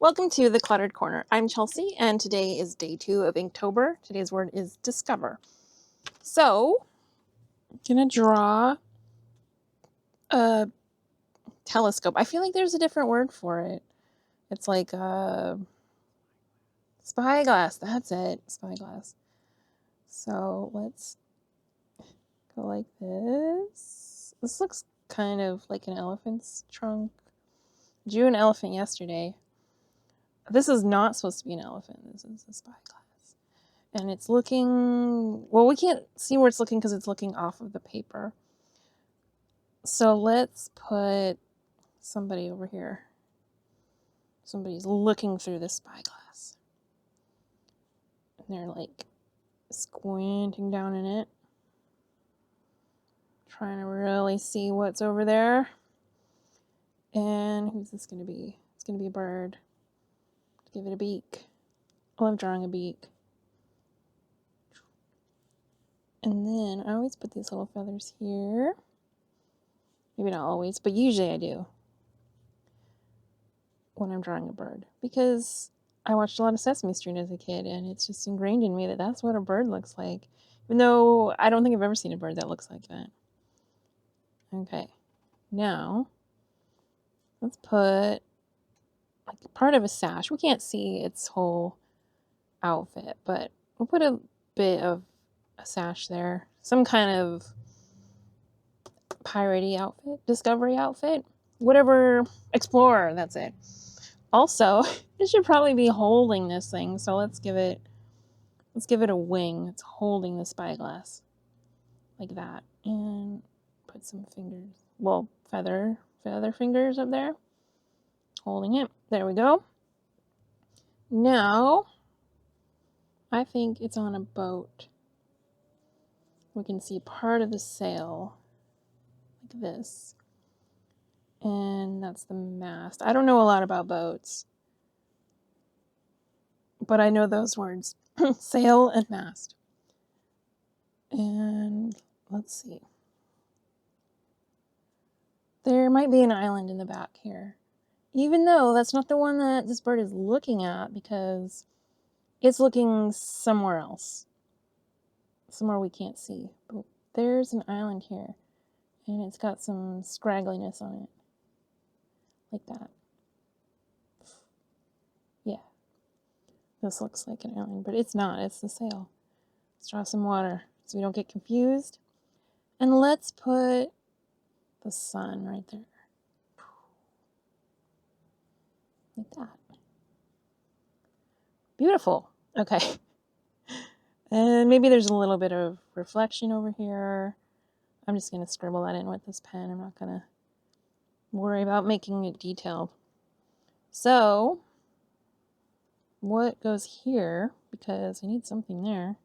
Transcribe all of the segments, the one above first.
Welcome to the Cluttered Corner. I'm Chelsea, and today is day 2 of Inktober. Today's word is discover. So, I'm gonna draw a telescope. I feel like there's a different word for it. It's like a spyglass. That's it, spyglass. So let's go like this. This looks kind of like an elephant's trunk. I drew an elephant yesterday. This is not supposed to be an elephant. This is a spyglass. And it's looking, well, we can't see where it's looking because it's looking off of the paper. So let's put somebody over here. Somebody's looking through the spyglass. And they're like squinting down in it. Trying to really see what's over there. And who's this going to be? It's going to be a bird. Give it a beak. I love drawing a beak. And then I always put these little feathers here. Maybe not always, but usually I do when I'm drawing a bird, because I watched a lot of Sesame Street as a kid, and it's just ingrained in me that that's what a bird looks like, even though I don't think I've ever seen a bird that looks like that. Okay, now let's put like part of a sash. We can't see its whole outfit, but we'll put a bit of a sash there. Some kind of piratey outfit, discovery outfit, whatever, explorer, that's it. Also, it should probably be holding this thing, so let's give it a wing. It's holding the spyglass like that, and put some fingers, well, feather fingers up there, holding it. There we go. Now, I think it's on a boat. We can see part of the sail, like this, and that's the mast. I don't know a lot about boats, but I know those words, sail and mast. And let's see. There might be an island in the back here, even though that's not the one that this bird is looking at, because it's looking somewhere else, somewhere we can't see. But there's an island here, and it's got some scraggliness on it, like that. Yeah, this looks like an island, but it's not. It's the sail. Let's draw some water so we don't get confused. And let's put the sun right there. Like that. Beautiful. Okay. And maybe there's a little bit of reflection over here. I'm just going to scribble that in with this pen. I'm not going to worry about making it detailed. So, what goes here, because I need something there,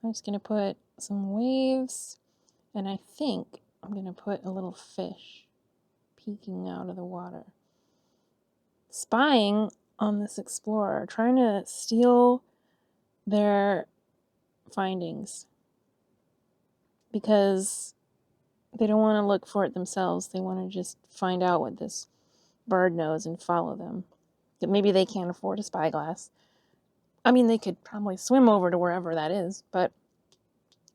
I'm just going to put some waves, and I think I'm going to put a little fish peeking out of the water, spying on this explorer, trying to steal their findings, because they don't want to look for it themselves. They want to just find out what this bird knows and follow them. That maybe they can't afford a spyglass. I mean, they could probably swim over to wherever that is, but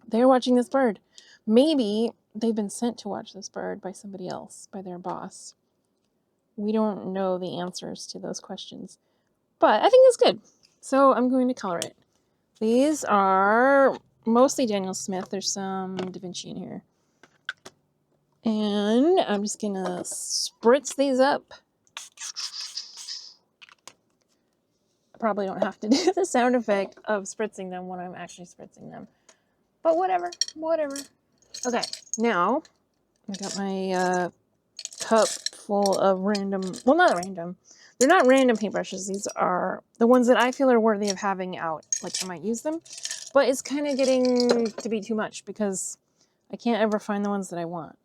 they're watching this bird. Maybe they've been sent to watch this bird by somebody else, by their boss. We don't know the answers to those questions, but I think it's good. So I'm going to color it. These are mostly Daniel Smith. There's some Da Vinci in here. And I'm just going to spritz these up. I probably don't have to do the sound effect of spritzing them when I'm actually spritzing them. But whatever. Okay, now I got my cup full of random, well, not random. They're not random paintbrushes. These are the ones that I feel are worthy of having out. Like, I might use them. But it's kind of getting to be too much because I can't ever find the ones that I want.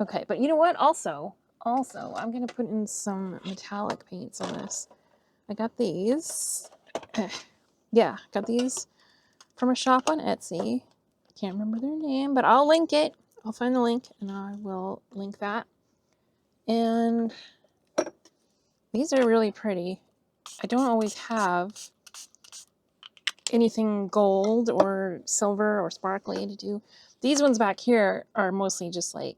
Okay, but you know what? Also, I'm going to put in some metallic paints on this. I got these. Yeah, got these from a shop on Etsy. I can't remember their name, but I'll link it. I'll find the link and I will link that. And These are really pretty. I don't always have anything gold or silver or sparkly to do. These ones back here are mostly just like,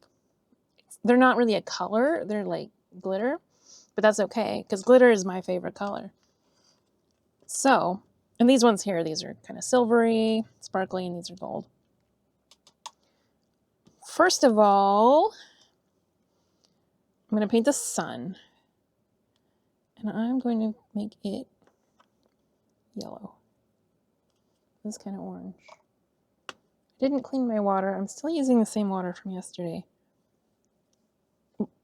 they're not really a color, they're like glitter, but that's okay because glitter is my favorite color. So, and these ones here, these are kind of silvery, sparkly, and these are gold. First of all, I'm going to paint the sun, and I'm going to make it yellow. This kind of orange. I didn't clean my water. I'm still using the same water from yesterday.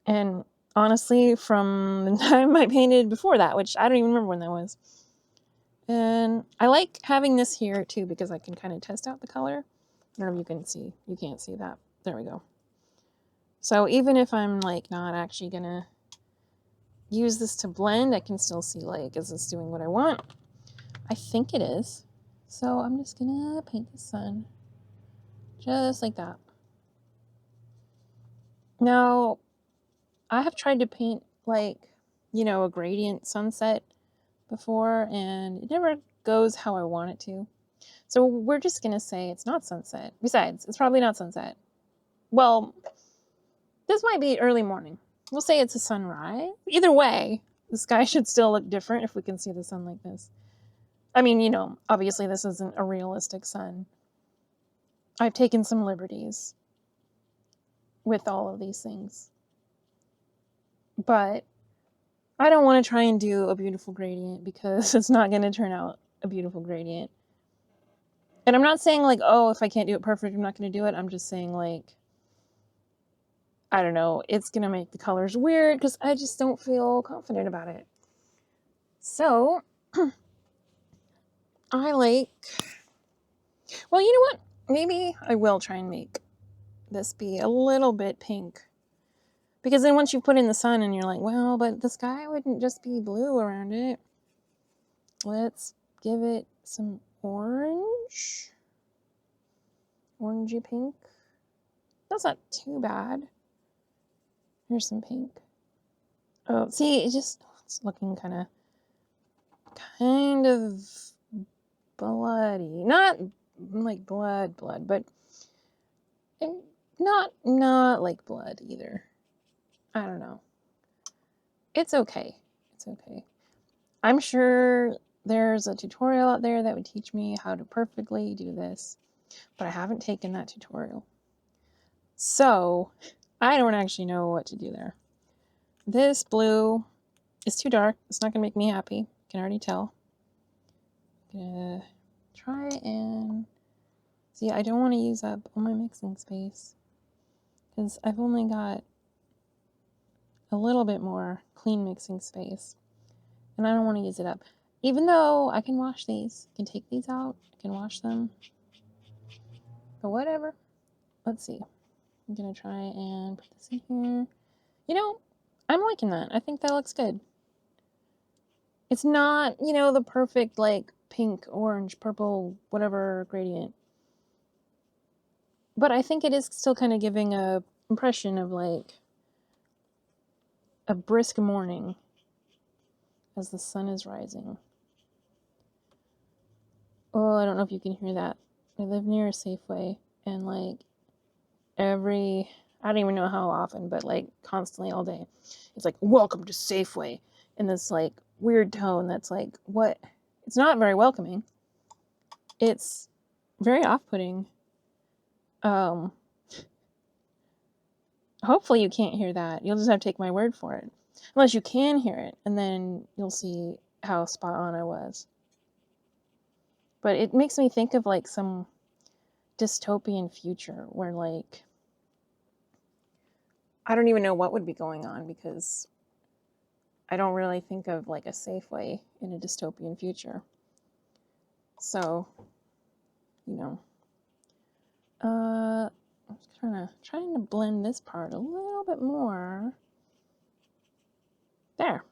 And honestly, from the time I painted before that, which I don't even remember when that was. And I like having this here too because I can kind of test out the color. I don't know if you can see. You can't see that. There we go. So even if I'm like not actually gonna use this to blend, I can still see like, is this doing what I want? I think it is. So I'm just gonna paint the sun just like that. Now, I have tried to paint like, you know, a gradient sunset before, and it never goes how I want it to. So we're just gonna say it's not sunset. Besides, it's probably not sunset. Well, this might be early morning. We'll say it's a sunrise. Either way, the sky should still look different if we can see the sun like this. I mean, you know, obviously this isn't a realistic sun. I've taken some liberties with all of these things. But I don't want to try and do a beautiful gradient because it's not going to turn out a beautiful gradient. And I'm not saying like, oh, if I can't do it perfect, I'm not going to do it. I'm just saying like, I don't know, it's going to make the colors weird because I just don't feel confident about it. So I like, well, you know what? Maybe I will try and make this be a little bit pink. Because then once you put in the sun and you're like, well, but the sky wouldn't just be blue around it. Let's give it some orange. Orangey pink. That's not too bad. Here's some pink. Oh, see, it's looking kind of bloody. Not like blood, but not like blood either. I don't know. It's okay. It's okay. I'm sure there's a tutorial out there that would teach me how to perfectly do this, but I haven't taken that tutorial. So I don't actually know what to do there. This blue is too dark. It's not going to make me happy. I can already tell. I'm going to try and see. I don't want to use up all my mixing space because I've only got a little bit more clean mixing space and I don't want to use it up. Even though I can wash these, I can take these out, I can wash them, but whatever. Let's see. I'm going to try and put this in here. You know, I'm liking that. I think that looks good. It's not, you know, the perfect like pink, orange, purple, whatever gradient. But I think it is still kind of giving a impression of like a brisk morning as the sun is rising. Oh, I don't know if you can hear that. I live near a Safeway and like I don't even know how often, but like constantly all day. It's like, welcome to Safeway. In this like weird tone that's like, what? It's not very welcoming. It's very off-putting. Hopefully you can't hear that. You'll just have to take my word for it. Unless you can hear it, and then you'll see how spot on I was. But it makes me think of like some dystopian future where like I don't even know what would be going on because I don't really think of like a Safeway in a dystopian future. So, you know, I'm trying to blend this part a little bit more. There.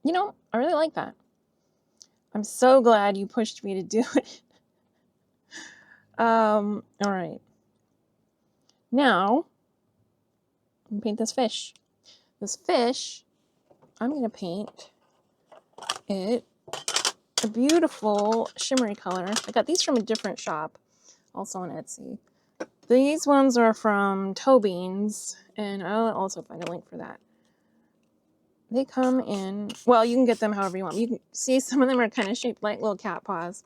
You know, I really like that. I'm so glad you pushed me to do it. All right. Now, I'm gonna paint this fish. This fish, I'm going to paint it a beautiful shimmery color. I got these from a different shop, also on Etsy. These ones are from Toe Beans, and I'll also find a link for that. They come in, well, you can get them however you want. You can see some of them are kind of shaped like little cat paws.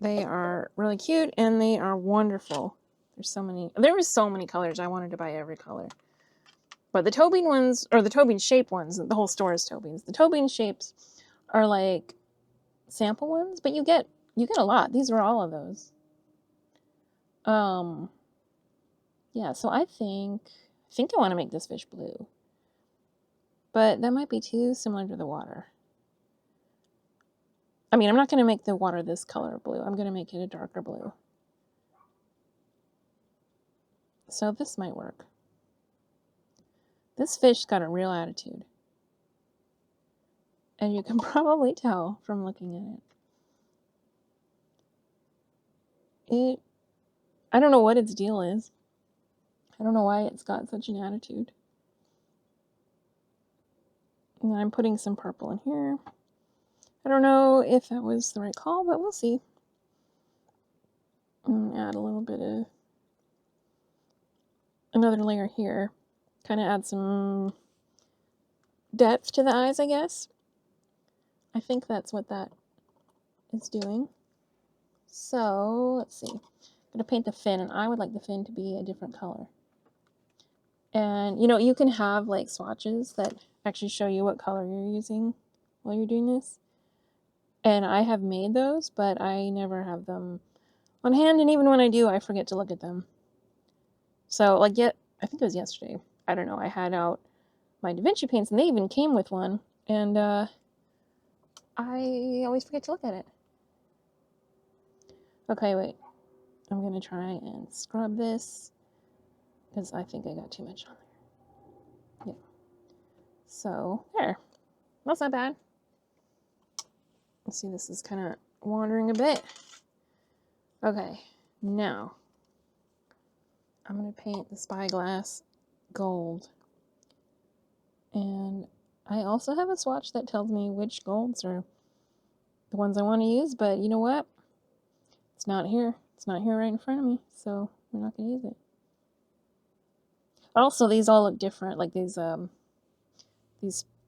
They are really cute, and they are wonderful. There were so many colors. I wanted to buy every color. But the Toe Bean ones, or the Toe Bean shape ones, the whole store is Toe Beans. The Toe Bean shapes are like sample ones, but you get a lot. These are all of those. Yeah, so I think I want to make this fish blue. But that might be too similar to the water. I mean, I'm not going to make the water this color blue. I'm going to make it a darker blue. So this might work. This fish got a real attitude. And you can probably tell from looking at it. I don't know what its deal is. I don't know why it's got such an attitude. And I'm putting some purple in here. I don't know if that was the right call, but we'll see. I'm gonna add a little bit of another layer here. Kind of add some depth to the eyes, I guess. I think that's what that is doing. So let's see. I'm gonna paint the fin, and I would like the fin to be a different color. And you know, you can have like swatches that actually show you what color you're using while you're doing this. And I have made those, but I never have them on hand, and even when I do, I forget to look at them. So like I think it was yesterday, I don't know, I had out my Da Vinci paints, and they even came with one, and I always forget to look at it. Okay, wait, I'm gonna try and scrub this, because I think I got too much on there. Yeah. So, there. That's not bad. Let's see, this is kind of wandering a bit. Okay, now I'm going to paint the spyglass gold. And I also have a swatch that tells me which golds are the ones I want to use, but you know what? It's not here. It's not here right in front of me, so we're not going to use it. Also, these all look different, like these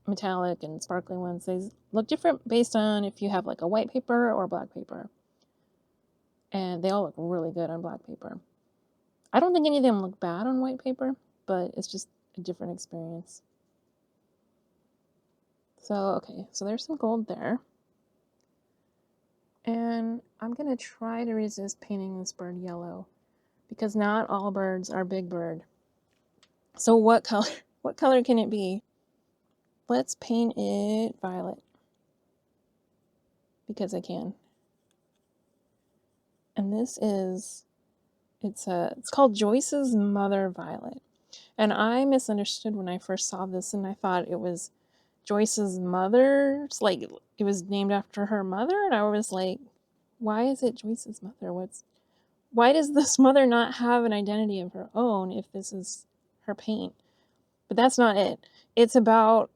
metallic and sparkly ones. They look different based on if you have like a white paper or black paper. And they all look really good on black paper. I don't think any of them look bad on white paper, but it's just a different experience. So, okay, so there's some gold there. And I'm going to try to resist painting this bird yellow, because not all birds are Big Bird. So what color can it be? Let's paint it violet, because I can. And this is, it's called Joyce's Mother Violet. And I misunderstood when I first saw this, and I thought it was Joyce's mother's, like it was named after her mother, and I was like, why is it Joyce's mother? Why does this mother not have an identity of her own if this is her paint? But that's not it. It's about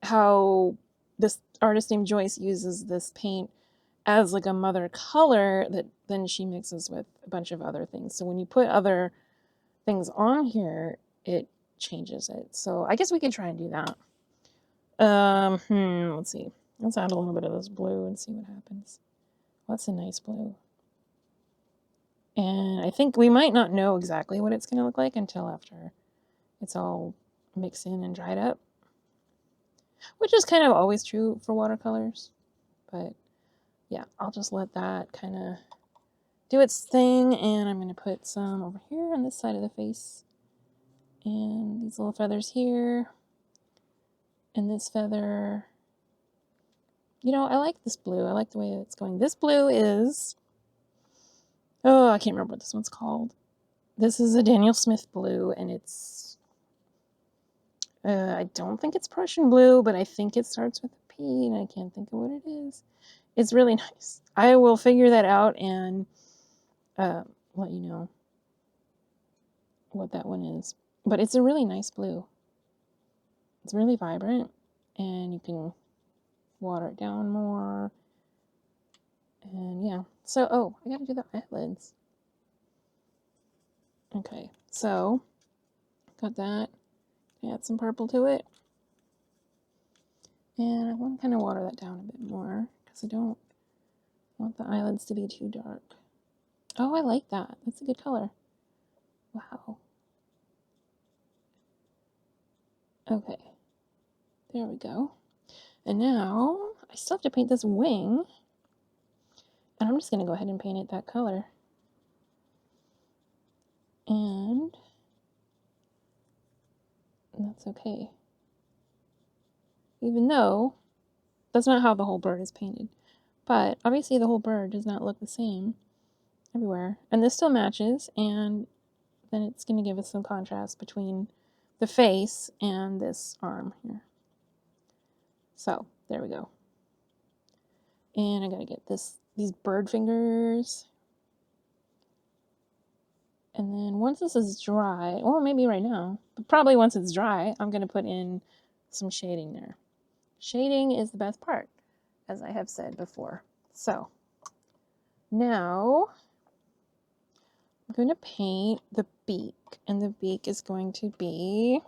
how this artist named Joyce uses this paint as like a mother color that then she mixes with a bunch of other things. So when you put other things on here, it changes it. So I guess we could try and do that. Let's see. Let's add a little bit of this blue and see what happens. That's a nice blue. And I think we might not know exactly what it's going to look like until after it's all mixed in and dried up, which is kind of always true for watercolors. But yeah, I'll just let that kind of do its thing, and I'm going to put some over here on this side of the face, and these little feathers here, and this feather. You know, I like this blue. I like the way it's going. This blue is, oh, I can't remember what this one's called. This is a Daniel Smith blue, and it's, I don't think it's Prussian blue, but I think it starts with a P, and I can't think of what it is. It's really nice. I will figure that out and let you know what that one is. But it's a really nice blue. It's really vibrant, and you can water it down more. And yeah, so, oh, I gotta do the eyelids. Okay, so got that. Add some purple to it. And I want to kind of water that down a bit more because I don't want the eyelids to be too dark. Oh, I like that. That's a good color. Wow. Okay. There we go. And now I still have to paint this wing. And I'm just going to go ahead and paint it that color. And that's okay. Even though that's not how the whole bird is painted. But obviously the whole bird does not look the same everywhere. And this still matches, and then it's going to give us some contrast between the face and this arm here. So there we go. And I gotta get these bird fingers. And then once this is dry, well, maybe right now, but probably once it's dry, I'm gonna put in some shading there. Shading is the best part, as I have said before. So now I'm going to paint the beak, and the beak is going to be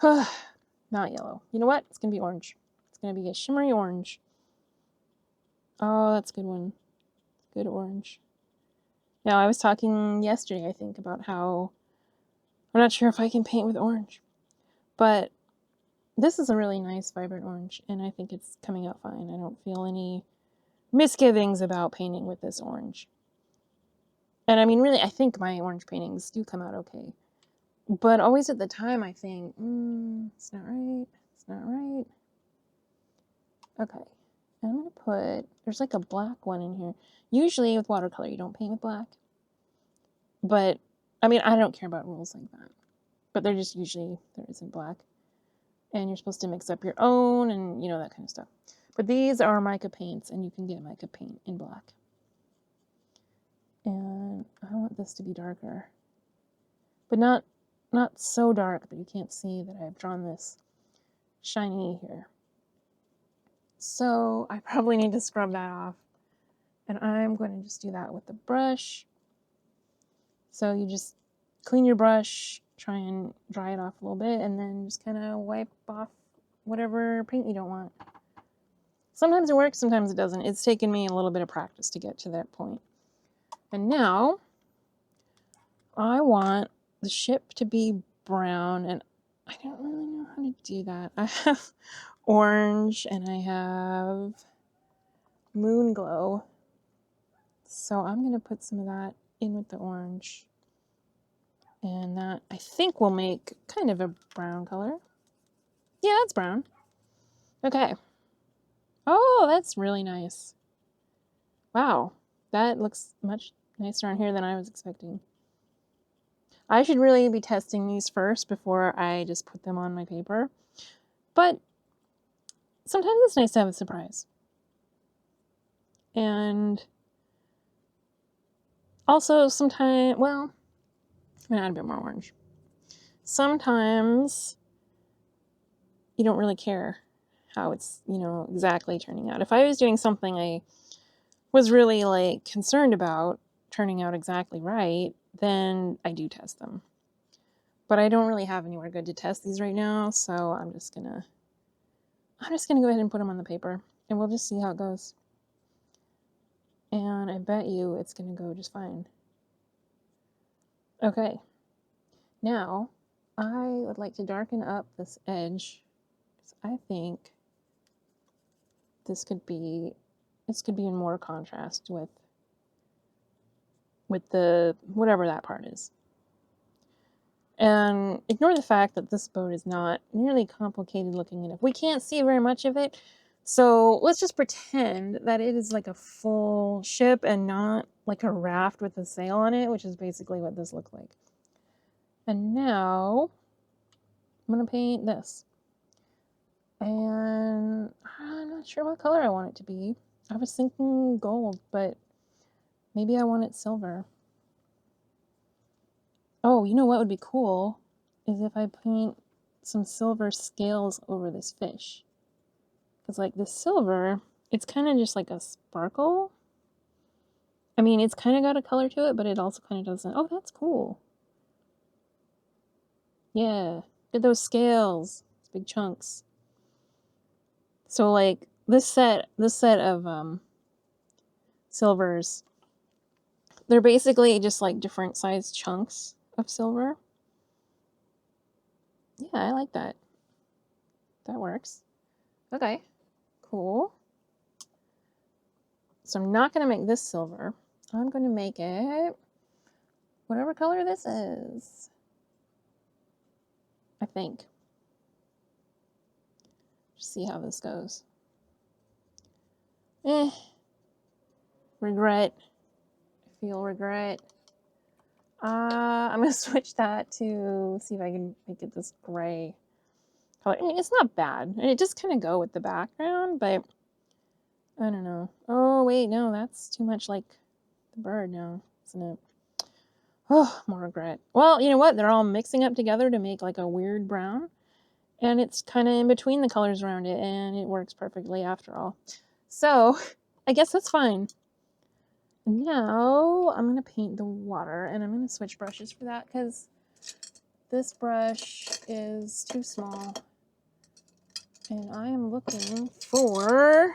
not yellow. You know what? It's gonna be orange. It's gonna be a shimmery orange. Oh, that's a good one. Good orange. Now, I was talking yesterday, I think, about how I'm not sure if I can paint with orange, but this is a really nice, vibrant orange, and I think it's coming out fine. I don't feel any misgivings about painting with this orange. And I mean, really, I think my orange paintings do come out okay. But always at the time, I think, it's not right. It's not right. Okay. And I'm going to put, there's like a black one in here. Usually with watercolor, you don't paint with black. But, I mean, I don't care about rules like that. But they're just usually, there isn't black. And you're supposed to mix up your own and, you know, that kind of stuff. But these are mica paints, and you can get mica paint in black. And I want this to be darker. But not so dark that you can't see that I've drawn this shiny here. So I probably need to scrub that off. And I'm going to just do that with the brush. So you just clean your brush, try and dry it off a little bit, and then just kind of wipe off whatever paint you don't want. Sometimes it works, sometimes it doesn't. It's taken me a little bit of practice to get to that point. And now I want the ship to be brown, and I don't really know how to do that. I have orange and I have moon glow. So I'm going to put some of that in with the orange. And that, I think, will make kind of a brown color. Yeah, that's brown. Okay. Oh, that's really nice. Wow. That looks much nicer on here than I was expecting. I should really be testing these first before I just put them on my paper. But sometimes it's nice to have a surprise. And also sometimes, well, I'm going to add a bit more orange. Sometimes you don't really care how it's, you know, exactly turning out. If I was doing something I was really like concerned about turning out exactly right, then I do test them. But I don't really have anywhere good to test these right now, so I'm just gonna go ahead and put them on the paper, and we'll just see how it goes. And I bet you it's gonna go just fine. Okay, now I would like to darken up this edge, because I think this could be in more contrast with the whatever that part is. And ignore the fact that this boat is not nearly complicated looking enough. We can't see very much of it, so let's just pretend that it is like a full ship and not like a raft with a sail on it, which is basically what this looks like. And now I'm going to paint this. And I'm not sure what color I want it to be. I was thinking gold, but maybe I want it silver. Oh, you know what would be cool is if I paint some silver scales over this fish. Because like the silver, it's kind of just like a sparkle. I mean, it's kind of got a color to it, but it also kind of doesn't. Oh, that's cool. Yeah, look at those scales. It's big chunks. So like this set of silvers, they're basically just like different sized chunks of silver. Yeah, I like that. That works. Okay, cool. So I'm not going to make this silver. I'm going to make it whatever color this is, I think. Just see how this goes. Regret. I feel regret. I'm going to switch that to see if I can make it this gray color. I mean, it's not bad. And it just kind of go with the background, but I don't know. Oh, wait, no, that's too much like the bird now, isn't it? Oh, more regret. Well, you know what? They're all mixing up together to make like a weird brown. And it's kind of in between the colors around it, and it works perfectly after all. So, I guess that's fine. Now, I'm going to paint the water, and I'm going to switch brushes for that, because this brush is too small. And I am looking for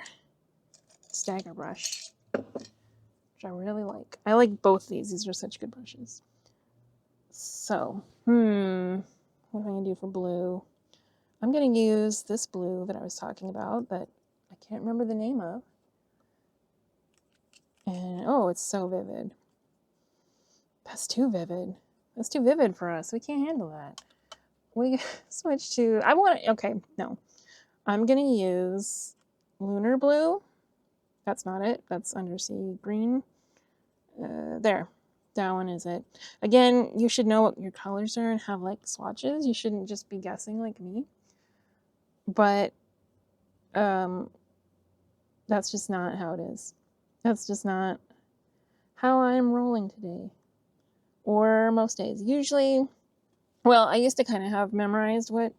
Stagger brush, which I really like. I like both these. These are such good brushes. So, what am I going to do for blue? I'm going to use this blue that I was talking about, but I can't remember the name of. And, oh, it's so vivid. That's too vivid. That's too vivid for us. We can't handle that. We switch to, okay, no. I'm going to use Lunar Blue. That's not it. That's Undersea Green. There. That one is it. Again, you should know what your colors are and have, like, swatches. You shouldn't just be guessing like me. But, that's just not how it is. That's just not how I'm rolling today. Or most days. Usually, well, I used to kind of have memorized what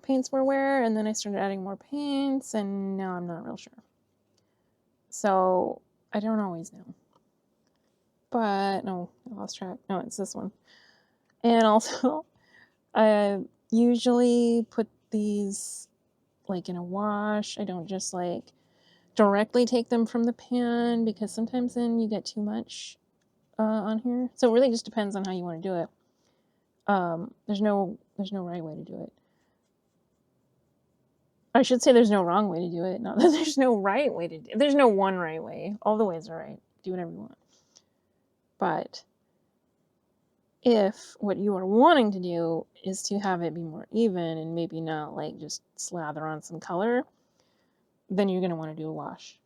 paints were where, and then I started adding more paints, and now I'm not real sure. So, I don't always know. But, no, I lost track. No, it's this one. And also, I usually put these, like, in a wash. I don't just, like, directly take them from the pan, because sometimes then you get too much on here. So it really just depends on how you want to do it. There's no right way to do it. I should say there's no wrong way to do it. Not that there's no right way to do it. There's no one right way. All the ways are right. Do whatever you want. But if what you are wanting to do is to have it be more even and maybe not like just slather on some color, then you're going to want to do a wash.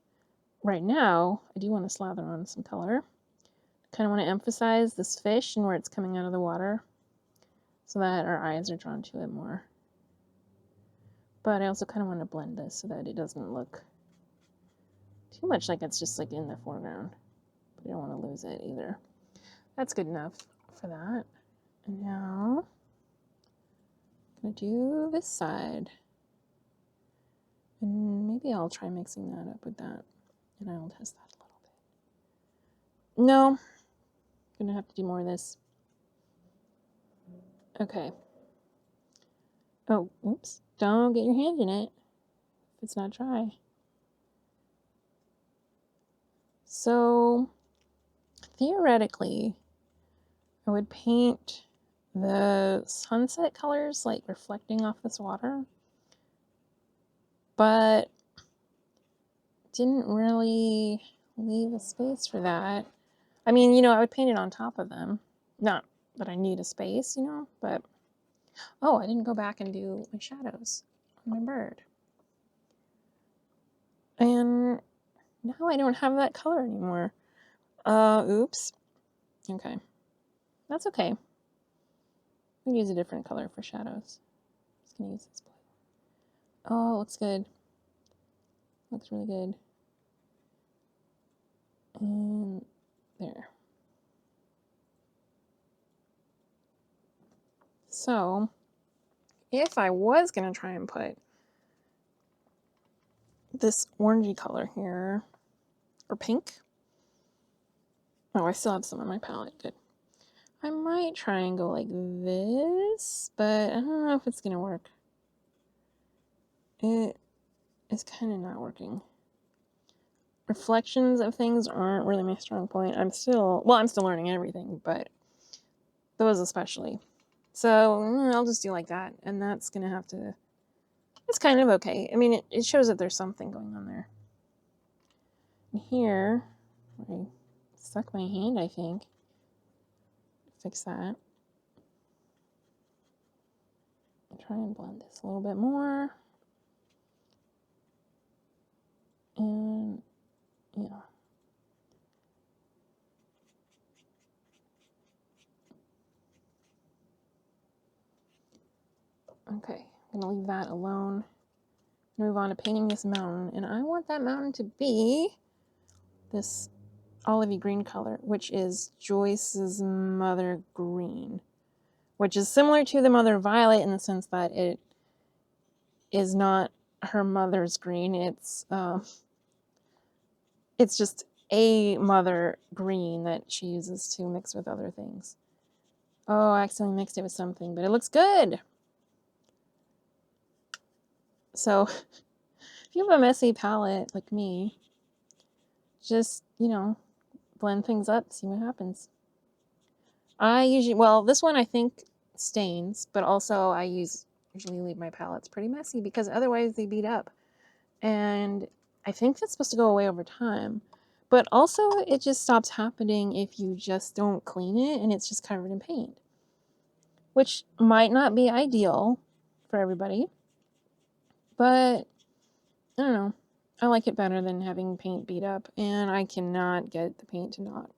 Right now, I do want to slather on some color. I kind of want to emphasize this fish and where it's coming out of the water so that our eyes are drawn to it more. But I also kind of want to blend this so that it doesn't look too much like it's just like in the foreground. But I don't want to lose it either. That's good enough for that. And now I'm going to do this side. And maybe I'll try mixing that up with that. And I'll test that a little bit. No, I'm going to have to do more of this. Okay. Oh, oops. Don't get your hand in it if it's not dry. So, theoretically, I would paint the sunset colors like reflecting off this water, but didn't really leave a space for that. I mean, you know, I would paint it on top of them. Not that I need a space, you know, but oh, I didn't go back and do my shadows on my bird. And now I don't have that color anymore. Oops. Okay. That's okay. I'm gonna use a different color for shadows. I'm just gonna use this blue. Oh, it looks good. Looks really good. And there. So, if I was going to try and put this orangey color here, or pink. Oh, I still have some on my palette. Good. I might try and go like this, but I don't know if it's going to work. It is kind of not working. Reflections of things aren't really my strong point. I'm still learning everything, but those especially. So I'll just do like that, and that's going to have to, it's kind of okay. I mean, it shows that there's something going on there. And here, I stuck my hand, I think. Fix that. Try and blend this a little bit more. And yeah. Okay, I'm gonna leave that alone. Move on to painting this mountain, and I want that mountain to be this olivey green color, which is Joyce's Mother Green, which is similar to the Mother Violet in the sense that it is not her mother's green. It's just a mother green that she uses to mix with other things. Oh, I accidentally mixed it with something, but it looks good. So if you have a messy palette like me, just, blend things up, see what happens. I usually, well, this one I think stains, but also I usually leave my palettes pretty messy because otherwise they beat up. And I think that's supposed to go away over time. But also it just stops happening if you just don't clean it and it's just covered in paint, which might not be ideal for everybody, but I don't know. I like it better than having paint beat up, and I cannot get the paint to not.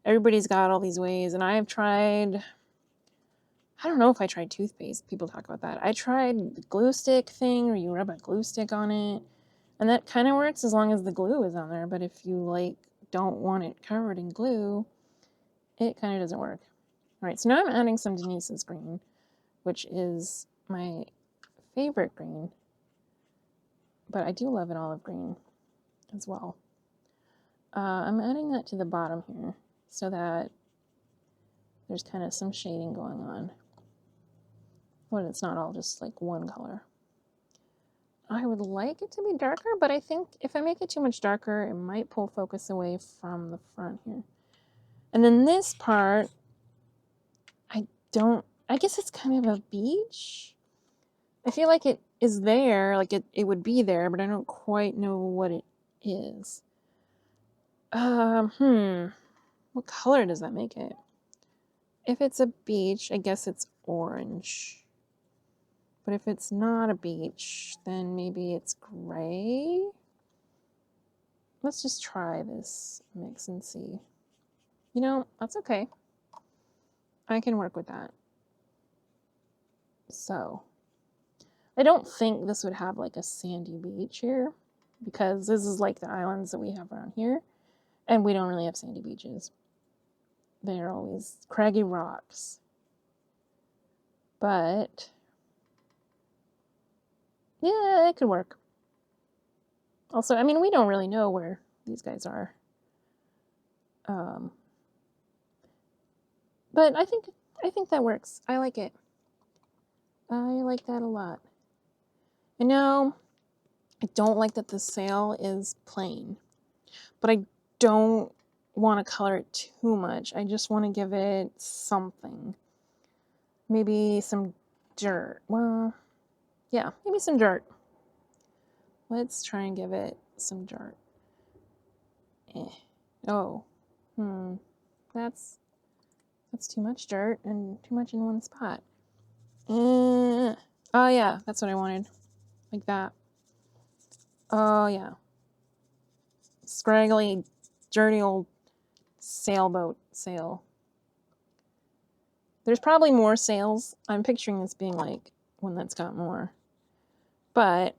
Everybody's got all these ways, and I have tried, I don't know if I tried toothpaste. People talk about that. I tried the glue stick thing, where you rub a glue stick on it, and that kind of works as long as the glue is on there, but if you, don't want it covered in glue, it kind of doesn't work. All right, so now I'm adding some Denise's green, which is my favorite green, but I do love an olive green as well. I'm adding that to the bottom here so that there's kind of some shading going on. But it's not all just like one color. I would like it to be darker, but I think if I make it too much darker, it might pull focus away from the front here. And then this part, I guess it's kind of a beach. I feel like it is there, like it would be there, but I don't quite know what it is. What color does that make it? If it's a beach, I guess it's orange. But if it's not a beach, then maybe it's gray. Let's just try this mix and see. That's okay. I can work with that. So, I don't think this would have like a sandy beach here because this is like the islands that we have around here, and we don't really have sandy beaches. They're always craggy rocks. But yeah, it could work. Also, I mean, we don't really know where these guys are. But I think that works. I like it. I like that a lot. And now, I don't like that the sail is plain, but I don't want to color it too much. I just want to give it something. Maybe some dirt. Well, yeah, maybe some dirt. Let's try and give it some dirt. Oh, that's too much dirt and too much in one spot. Oh yeah, that's what I wanted. Like that. Oh yeah. Scraggly, dirty old sailboat sail. There's probably more sails. I'm picturing this being like one that's got more. But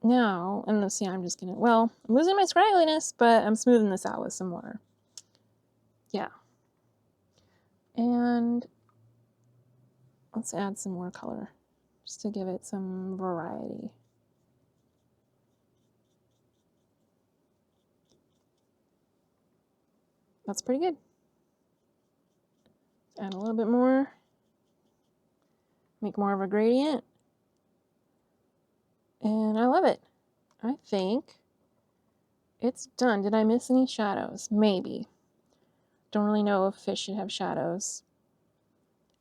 now, and let's see, I'm just gonna, I'm losing my scraggliness, but I'm smoothing this out with some water. Yeah. And let's add some more color. just to give it some variety. That's pretty good. Add a little bit more. Make more of a gradient. And I love it. I think it's done. Did I miss any shadows? Maybe. Don't really know if fish should have shadows.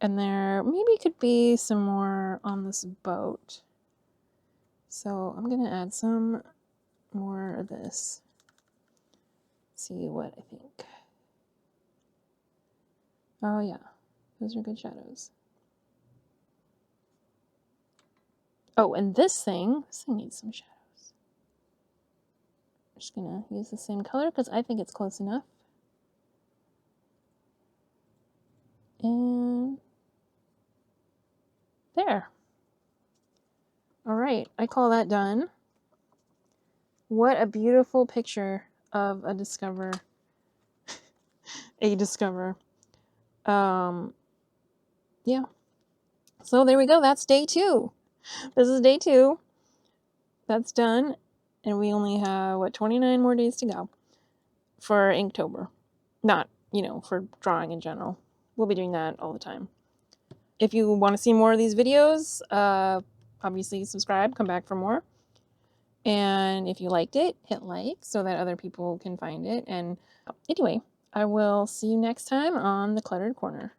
And there maybe could be some more on this boat. So I'm going to add some more of this. See what I think. Oh yeah, those are good shadows. Oh, and this thing needs some shadows. I'm just going to use the same color because I think it's close enough. And there. All right, I call that done. What a beautiful picture of a discover. Yeah. So there we go. That's day 2. This is day 2. That's done. And we only have, what, 29 more days to go for Inktober. Not, for drawing in general. We'll be doing that all the time. If you want to see more of these videos, obviously subscribe, come back for more. And if you liked it, hit like so that other people can find it. And anyway, I will see you next time on the Cluttered Corner.